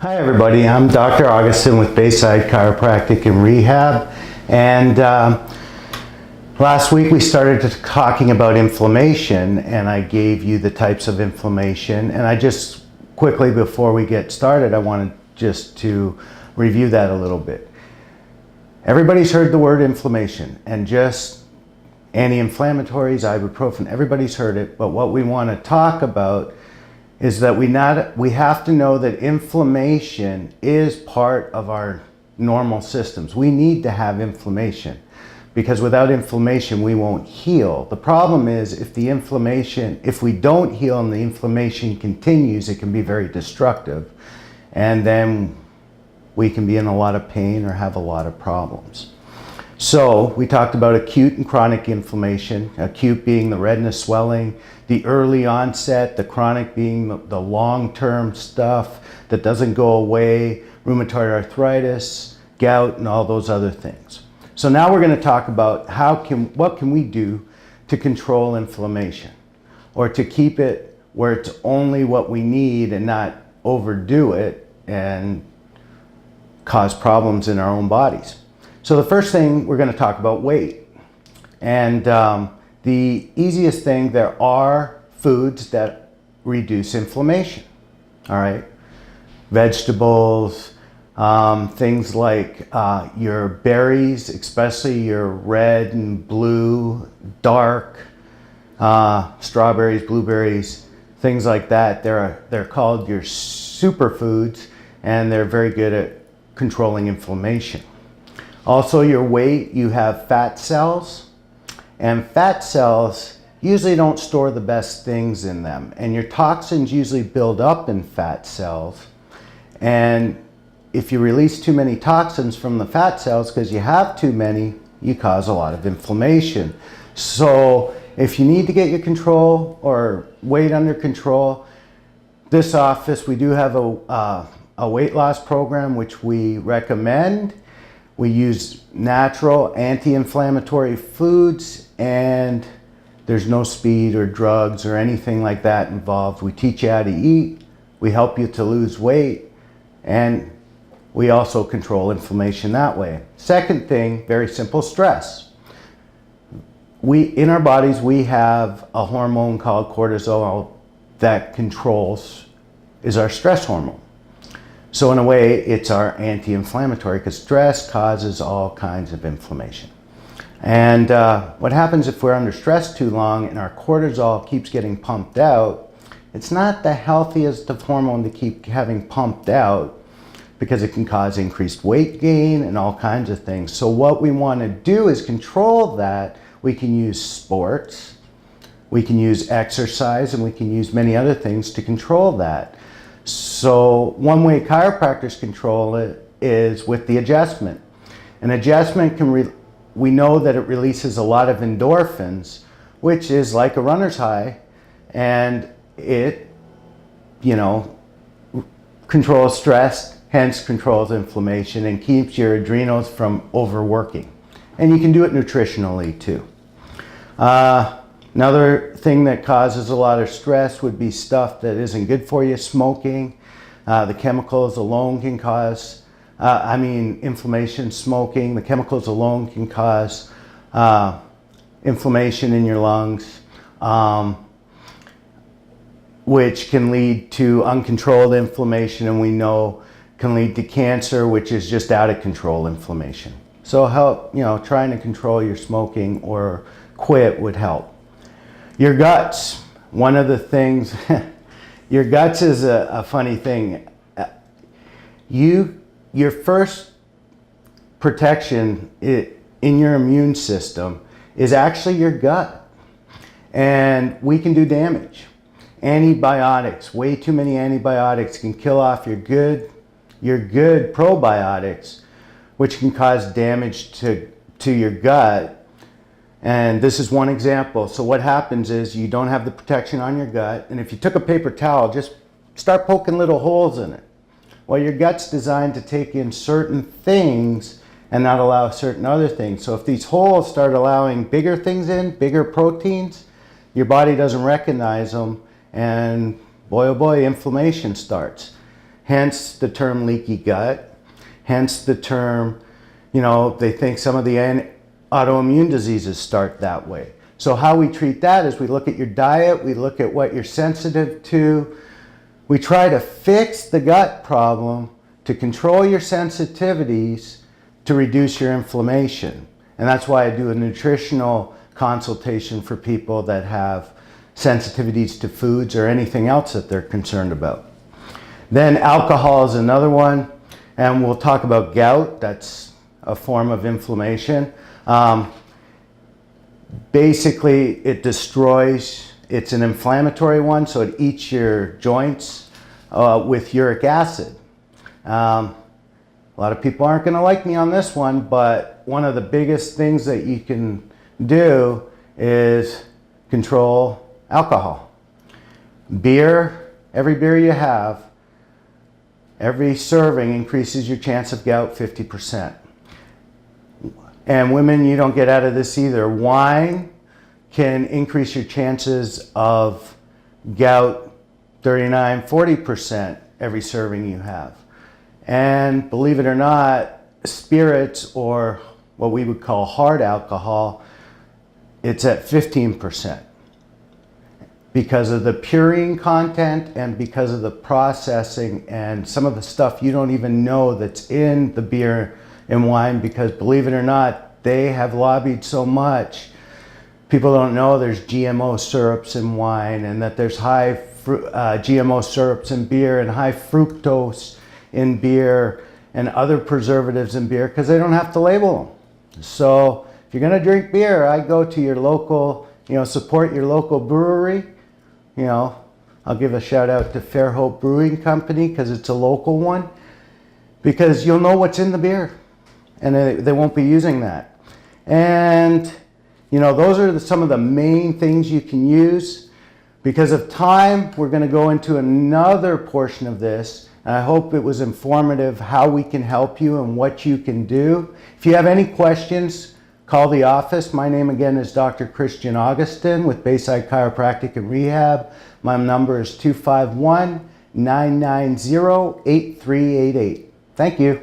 Hi everybody, I'm Dr. Augustin with Bayside Chiropractic and Rehab, and last week we started talking about inflammation, and I gave you the types of inflammation, and I just quickly before we get started I wanted just to review that a little bit. Everybody's heard the word inflammation and just anti-inflammatories, ibuprofen, everybody's heard it, but what we want to talk about is that we have to know that inflammation is part of our normal systems. We need to have inflammation because without inflammation we won't heal. The problem is if we don't heal and the inflammation continues, it can be very destructive, and then we can be in a lot of pain or have a lot of problems. So we talked about acute and chronic inflammation, acute being the redness, swelling, the early onset, the chronic being the long-term stuff that doesn't go away, rheumatoid arthritis, gout, and all those other things. So now we're going to talk about what can we do to control inflammation or to keep it where it's only what we need and not overdo it and cause problems in our own bodies. So the first thing we're going to talk about weight, and the easiest thing, there are foods that reduce inflammation. All right, vegetables, things like your berries, especially your red and blue, dark strawberries, blueberries, things like that. They're called your superfoods, and they're very good at controlling inflammation. Also, your weight, you have fat cells, and fat cells usually don't store the best things in them, and your toxins usually build up in fat cells, and if you release too many toxins from the fat cells because you have too many, you cause a lot of inflammation. So if you need to get your control or weight under control, this office, we do have a weight loss program which we recommend. We use natural anti-inflammatory foods, and there's no speed or drugs or anything like that involved. We teach you how to eat, we help you to lose weight, and we also control inflammation that way. Second thing, very simple, stress. In our bodies, we have a hormone called cortisol that is our stress hormone. So in a way, it's our anti-inflammatory because stress causes all kinds of inflammation. And what happens if we're under stress too long and our cortisol keeps getting pumped out, it's not the healthiest of hormone to keep having pumped out because it can cause increased weight gain and all kinds of things. So what we want to do is control that. We can use sports, we can use exercise, and we can use many other things to control that. So one way chiropractors control it is with the adjustment. An adjustment we know that it releases a lot of endorphins, which is like a runner's high, and it, controls stress, hence controls inflammation, and keeps your adrenals from overworking. And you can do it nutritionally too. Another thing that causes a lot of stress would be stuff that isn't good for you, smoking. The chemicals alone can cause, inflammation, smoking. The chemicals alone can cause inflammation in your lungs, which can lead to uncontrolled inflammation, and we know can lead to cancer, which is just out of control inflammation. So trying to control your smoking or quit would help. Your guts, one of the things, your guts is a funny thing. Your first protection in your immune system is actually your gut, and we can do damage. Antibiotics, way too many antibiotics can kill off your good probiotics, which can cause damage to your gut. And this is one example. So what happens is you don't have the protection on your gut, and if you took a paper towel, just start poking little holes in it. Well, your gut's designed to take in certain things and not allow certain other things. So if these holes start allowing bigger things in, bigger proteins, your body doesn't recognize them, and boy oh boy, inflammation starts. hence the term leaky gut, hence the term, they think some of the autoimmune diseases start that way. So how we treat that is we look at your diet, we look at what you're sensitive to, we try to fix the gut problem to control your sensitivities to reduce your inflammation. And that's why I do a nutritional consultation for people that have sensitivities to foods or anything else that they're concerned about. Then alcohol is another one, and we'll talk about gout. That's a form of inflammation. Basically, it destroys, it's an inflammatory one, so it eats your joints with uric acid. A lot of people aren't going to like me on this one, but one of the biggest things that you can do is control alcohol. Beer, every beer you have, every serving increases your chance of gout 50%. And women, you don't get out of this either. Wine can increase your chances of gout 39, 40% every serving you have. And believe it or not, spirits, or what we would call hard alcohol, it's at 15% because of the purine content and because of the processing and some of the stuff you don't even know that's in the beer and wine, because believe it or not, they have lobbied so much. People don't know there's GMO syrups in wine, and that there's high GMO syrups in beer and high fructose in beer and other preservatives in beer because they don't have to label them. So if you're going to drink beer, I go to your local, support your local brewery. I'll give a shout out to Fairhope Brewing Company because it's a local one, because you'll know what's in the beer and they won't be using that. And those are some of the main things you can use. Because of time, we're going to go into another portion of this. And I hope it was informative how we can help you and what you can do. If you have any questions, call the office. My name again is Dr. Christian Augustin with Bayside Chiropractic and Rehab. My number is 251-990-8388. Thank you.